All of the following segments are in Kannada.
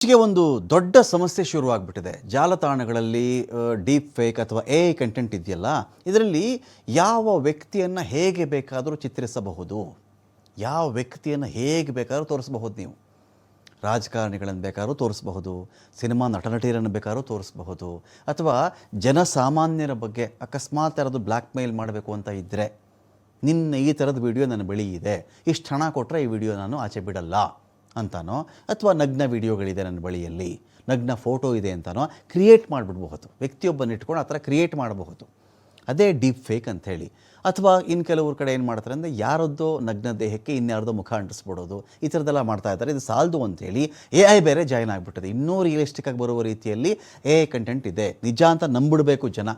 ಗೆ ಒಂದು ದೊಡ್ಡ ಸಮಸ್ಯೆ ಶುರುವಾಗ್ಬಿಟ್ಟಿದೆ. ಜಾಲತಾಣಗಳಲ್ಲಿ ಡೀಪ್ ಫೇಕ್ ಅಥವಾ ಎಐ ಕಂಟೆಂಟ್ ಇದೆಯಲ್ಲ, ಇದರಲ್ಲಿ ಯಾವ ವ್ಯಕ್ತಿಯನ್ನು ಹೇಗೆ ಬೇಕಾದರೂ ಚಿತ್ರಿಸಬಹುದು, ಯಾವ ವ್ಯಕ್ತಿಯನ್ನು ಹೇಗೆ ಬೇಕಾದ್ರೂ ತೋರಿಸಬಹುದು. ನೀವು ರಾಜಕಾರಣಿಗಳನ್ನು ಬೇಕಾದ್ರೂ ತೋರಿಸಬಹುದು, ಸಿನಿಮಾ ನಟನಟಿಯರನ್ನು ಬೇಕಾದ್ರೂ ತೋರಿಸಬಹುದು, ಅಥವಾ ಜನಸಾಮಾನ್ಯರ ಬಗ್ಗೆ ಅಕಸ್ಮಾತ್ ಯಾರಾದರೂ ಬ್ಲ್ಯಾಕ್ ಮೇಲ್ ಮಾಡಬೇಕು ಅಂತ ಇದ್ದರೆ, ನಿನ್ನ ಈ ಥರದ ವಿಡಿಯೋ ನನ್ನ ಬಳಿ ಇದೆ, ಇಷ್ಟು ಹಣ ಕೊಟ್ಟರೆ ಈ ವಿಡಿಯೋ ನಾನು ಆಚೆ ಬಿಡಲ್ಲ ಅಂತಾನೋ, ಅಥವಾ ನಗ್ನ ವಿಡಿಯೋಗಳಿದೆ ನನ್ನ ಬಳಿಯಲ್ಲಿ, ನಗ್ನ ಫೋಟೋ ಇದೆ ಅಂತಾನೋ ಕ್ರಿಯೇಟ್ ಮಾಡಿಬಿಡ್ಬಹುದು. ವ್ಯಕ್ತಿಯೊಬ್ಬನ ಇಟ್ಕೊಂಡು ಆ ಥರ ಕ್ರಿಯೇಟ್ ಮಾಡಬಹುದು. ಅದೇ ಡೀಪ್ ಫೇಕ್ ಅಂಥೇಳಿ. ಅಥವಾ ಇನ್ನು ಕೆಲವ್ರ ಕಡೆ ಏನು ಮಾಡ್ತಾರೆ ಅಂದರೆ, ಯಾರದ್ದೋ ನಗ್ನ ದೇಹಕ್ಕೆ ಇನ್ಯಾರ್ದೋ ಮುಖ ಅಂಟಿಸ್ಬಿಡೋದು, ಈ ಥರದ್ದೆಲ್ಲ ಮಾಡ್ತಾ ಇದ್ದಾರೆ. ಇದು ಸಾಲದು ಅಂಥೇಳಿ AI ಬೇರೆ ಜಾಯ್ನ್ ಆಗಿಬಿಟ್ಟಿದೆ. ಇನ್ನೂ ರಿಯಲಿಸ್ಟಿಕ್ಕಾಗಿ ಬರುವ ರೀತಿಯಲ್ಲಿ AI ಕಂಟೆಂಟ್ ಇದೆ, ನಿಜ ಅಂತ ನಂಬಿಡಬೇಕು ಜನ.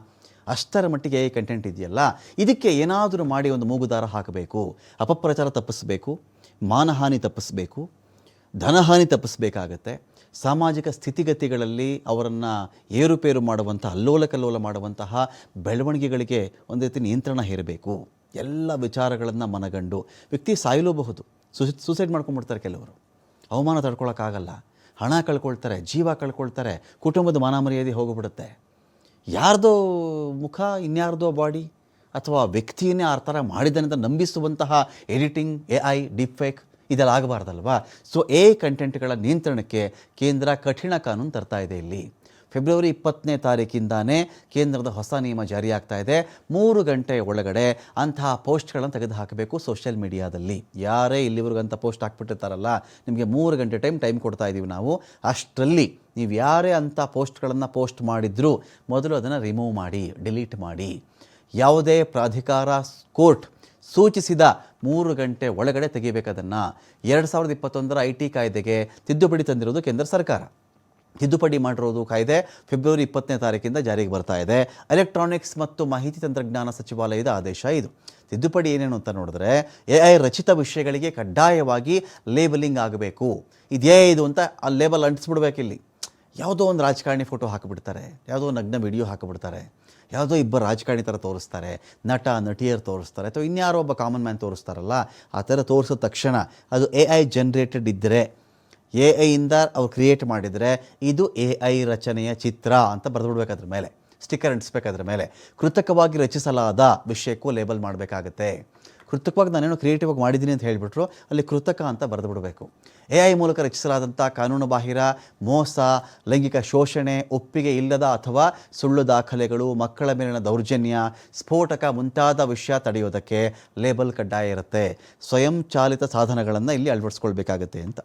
ಅಷ್ಟರ ಮಟ್ಟಿಗೆ AI ಕಂಟೆಂಟ್ ಇದೆಯಲ್ಲ, ಇದಕ್ಕೆ ಏನಾದರೂ ಮಾಡಿ ಒಂದು ಮೂಗುದಾರ ಹಾಕಬೇಕು. ಅಪಪ್ರಚಾರ ತಪ್ಪಿಸಬೇಕು, ಮಾನಹಾನಿ ತಪ್ಪಿಸಬೇಕು, ಧನಹಾನಿ ತಪ್ಪಿಸಬೇಕಾಗತ್ತೆ. ಸಾಮಾಜಿಕ ಸ್ಥಿತಿಗತಿಗಳಲ್ಲಿ ಅವರನ್ನು ಏರುಪೇರು ಮಾಡುವಂಥ, ಅಲ್ಲೋಲ ಕಲ್ಲೋಲ ಮಾಡುವಂತಹ ಬೆಳವಣಿಗೆಗಳಿಗೆ ಒಂದು ರೀತಿ ನಿಯಂತ್ರಣ ಹೇರಬೇಕು. ಎಲ್ಲ ವಿಚಾರಗಳನ್ನು ಮನಗಂಡು ವ್ಯಕ್ತಿ ಸಾಯಲೂಬಹುದು. ಸೂಸೈಡ್ ಮಾಡ್ಕೊಂಡ್ಬಿಡ್ತಾರೆ ಕೆಲವರು. ಅವಮಾನ ತಡ್ಕೊಳಕ್ಕಾಗಲ್ಲ, ಹಣ ಕಳ್ಕೊಳ್ತಾರೆ, ಜೀವ ಕಳ್ಕೊಳ್ತಾರೆ, ಕುಟುಂಬದ ಮಾನ ಮರ್ಯಾದೆ ಹೋಗಿಬಿಡುತ್ತೆ. ಯಾರ್ದೋ ಮುಖ ಇನ್ಯಾರ್ದೋ ಬಾಡಿ ಅಥವಾ ವ್ಯಕ್ತಿಯನ್ನೇ ಆ ಥರ ಮಾಡಿದ್ದಾನೆ ಅಂತ ನಂಬಿಸುವಂತಹ ಎಡಿಟಿಂಗ್, AI, ಡೀಪ್ ಫೇಕ್ ಇದೆಲ್ಲ ಆಗಬಾರ್ದಲ್ವಾ. ಸೊ AI ಕಂಟೆಂಟ್ಗಳ ನಿಯಂತ್ರಣಕ್ಕೆ ಕೇಂದ್ರ ಕಠಿಣ ಕಾನೂನು ತರ್ತಾ ಇದೆ. ಇಲ್ಲಿ ಫೆಬ್ರವರಿ 20ನೇ ತಾರೀಕಿಂದಾನೇ ಕೇಂದ್ರದ ಹೊಸ ನಿಯಮ ಜಾರಿಯಾಗ್ತಾ ಇದೆ. 3 ಗಂಟೆ ಒಳಗಡೆ ಅಂತಹ ಪೋಸ್ಟ್ಗಳನ್ನು ತೆಗೆದು ಹಾಕಬೇಕು ಸೋಷಿಯಲ್ ಮೀಡಿಯಾದಲ್ಲಿ. ಯಾರೇ ಇಲ್ಲಿವರೆಗೂ ಅಂಥ ಪೋಸ್ಟ್ ಹಾಕ್ಬಿಟ್ಟಿರ್ತಾರಲ್ಲ, ನಿಮಗೆ 3 ಗಂಟೆ ಟೈಮ್ ಕೊಡ್ತಾ ಇದ್ದೀವಿ ನಾವು. ಅಷ್ಟರಲ್ಲಿ ನೀವು ಯಾರೇ ಅಂಥ ಪೋಸ್ಟ್ಗಳನ್ನು ಪೋಸ್ಟ್ ಮಾಡಿದ್ರೂ ಮೊದಲು ಅದನ್ನು ರಿಮೂವ್ ಮಾಡಿ, ಡಿಲೀಟ್ ಮಾಡಿ. ಯಾವುದೇ ಪ್ರಾಧಿಕಾರ, ಕೋರ್ಟ್ ಸೂಚಿಸಿದ 3 ಗಂಟೆ ಒಳಗಡೆ ತೆಗಿಬೇಕದನ್ನು. 2021ರ IT ಕಾಯ್ದೆಗೆ ತಿದ್ದುಪಡಿ ತಂದಿರೋದು ಕೇಂದ್ರ ಸರ್ಕಾರ. ತಿದ್ದುಪಡಿ ಮಾಡಿರೋದು ಕಾಯ್ದೆ ಫೆಬ್ರವರಿ 20ನೇ ತಾರೀಕಿಂದ ಜಾರಿಗೆ ಬರ್ತಾ ಇದೆ. ಎಲೆಕ್ಟ್ರಾನಿಕ್ಸ್ ಮತ್ತು ಮಾಹಿತಿ ತಂತ್ರಜ್ಞಾನ ಸಚಿವಾಲಯದ ಆದೇಶ ಇದು. ತಿದ್ದುಪಡಿ ಏನೇನು ಅಂತ ನೋಡಿದ್ರೆ, AI ರಚಿತ ವಿಷಯಗಳಿಗೆ ಕಡ್ಡಾಯವಾಗಿ ಲೇಬಲಿಂಗ್ ಆಗಬೇಕು. ಇದೇ ಇದು ಅಂತ ಆ ಲೇಬಲ್ ಅಂಟಿಸ್ಬಿಡ್ಬೇಕಿಲ್ಲಿ. ಯಾವುದೋ ಒಂದು ರಾಜಕಾರಣಿ ಫೋಟೋ ಹಾಕಿಬಿಡ್ತಾರೆ, ಯಾವುದೋ ನಗ್ನ ವಿಡಿಯೋ ಹಾಕಿಬಿಡ್ತಾರೆ, ಯಾವುದೋ ಇಬ್ಬರು ರಾಜಕಾರಣಿ ಥರ ತೋರಿಸ್ತಾರೆ, ನಟ ನಟಿಯರು ತೋರಿಸ್ತಾರೆ, ಅಥವಾ ಇನ್ಯಾರೋ ಒಬ್ಬ ಕಾಮನ್ ಮ್ಯಾನ್ ತೋರಿಸ್ತಾರಲ್ಲ, ಆ ಥರ ತೋರಿಸೋ ತಕ್ಷಣ ಅದು AI ಜನ್ರೇಟೆಡ್ ಇದ್ದರೆ, AI ಅವ್ರು ಕ್ರಿಯೇಟ್ ಮಾಡಿದರೆ ಇದು AI ರಚನೆಯ ಚಿತ್ರ ಅಂತ ಬರೆದುಬಿಡ್ಬೇಕು. ಅದ್ರ ಮೇಲೆ ಸ್ಟಿಕ್ಕರ್ ಅಂಟಿಸ್ಬೇಕಾದ್ರ ಮೇಲೆ ಕೃತಕವಾಗಿ ರಚಿಸಲಾದ ವಿಷಯಕ್ಕೂ ಲೇಬಲ್ ಮಾಡಬೇಕಾಗತ್ತೆ. ಕೃತಕವಾಗಿ ನಾನೇನೋ ಕ್ರಿಯೇಟಿವ್ ಆಗಿ ಮಾಡಿದ್ದೀನಿ ಅಂತ ಹೇಳಿಬಿಟ್ರು, ಅಲ್ಲಿ ಕೃತಕ ಅಂತ ಬರೆದು ಬಿಡಬೇಕು. AI ಮೂಲಕ ರಚಿಸಲಾದಂಥ ಕಾನೂನು ಬಾಹಿರ, ಮೋಸ, ಲೈಂಗಿಕ ಶೋಷಣೆ, ಒಪ್ಪಿಗೆ ಇಲ್ಲದ ಅಥವಾ ಸುಳ್ಳು ದಾಖಲೆಗಳು, ಮಕ್ಕಳ ಮೇಲಿನ ದೌರ್ಜನ್ಯ, ಸ್ಫೋಟಕ ಮುಂತಾದ ವಿಷಯ ತಡೆಯೋದಕ್ಕೆ ಲೇಬಲ್ ಕಡ್ಡಾಯ ಇರುತ್ತೆ. ಸ್ವಯಂ ಚಾಲಿತ ಸಾಧನಗಳನ್ನು ಇಲ್ಲಿ ಅಳವಡಿಸ್ಕೊಳ್ಬೇಕಾಗತ್ತೆ ಅಂತ.